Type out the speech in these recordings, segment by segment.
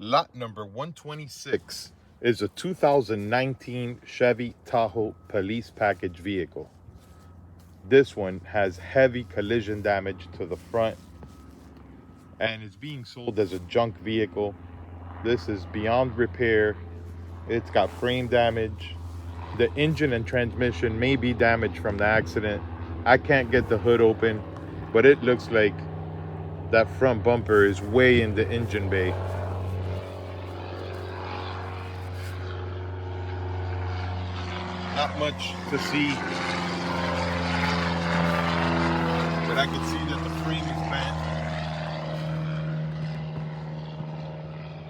Lot number 126 is a 2019 Chevy Tahoe police package vehicle. This one has heavy collision damage to the front and is being sold as a junk vehicle. This is beyond repair. It's got frame damage. The engine and transmission may be damaged from the accident. I can't get the hood open, but it looks like that front bumper is way in the engine bay. Not much to see, but I can see that the frame is bent,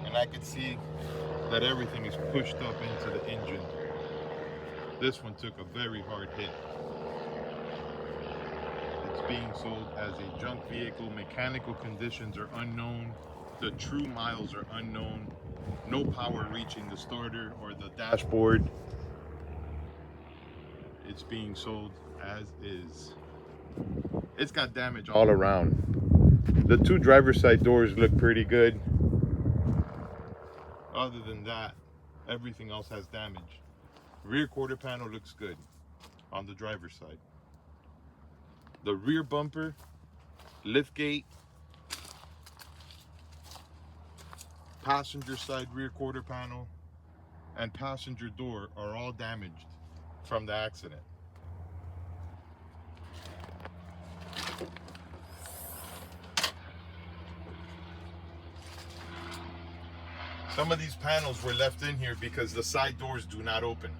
and I can see that everything is pushed up into the engine. This one took a very hard hit. It's being sold as a junk vehicle. Mechanical conditions are unknown. The true miles are unknown. No power reaching the starter or the dashboard. It's being sold as is. It's got damage all around. The two driver's side doors look pretty good. Other than that, everything else has damage. Rear quarter panel looks good on the driver's side. The rear bumper, lift gate, passenger side rear quarter panel, and passenger door are all damaged from the accident. Some of these panels were left in here because the side doors do not open.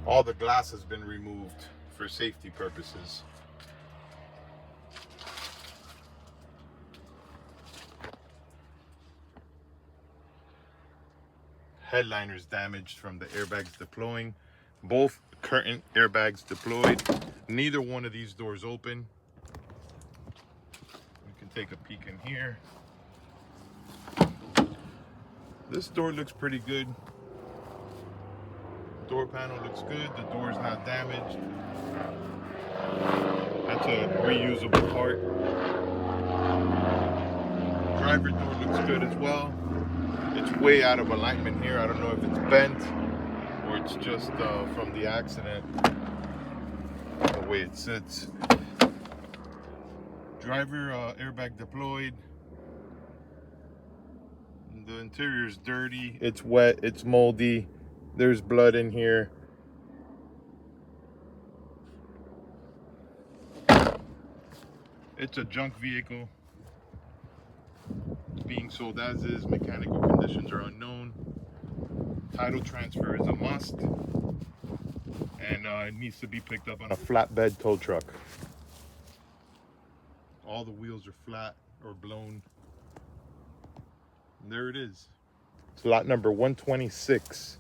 All the glass has been removed for safety purposes. Headliner's damaged from the airbags deploying. Both curtain airbags deployed. Neither one of these doors open. We can take a peek in here. This door looks pretty good. Door panel looks good. The door is not damaged. That's a reusable part. Driver door looks good as well. It's way out of alignment here. I don't know if it's bent or it's just from the accident, the way it sits. Driver airbag deployed. The interior is dirty. It's wet. It's moldy. There's blood in here. It's a junk vehicle. It's being sold as is. Mechanical conditions are unknown. Title transfer is a must. And it needs to be picked up on a flatbed tow truck. All the wheels are flat or blown. And there it is. It's lot number 126.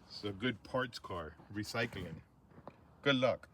It's a good parts car, recycling. Good luck.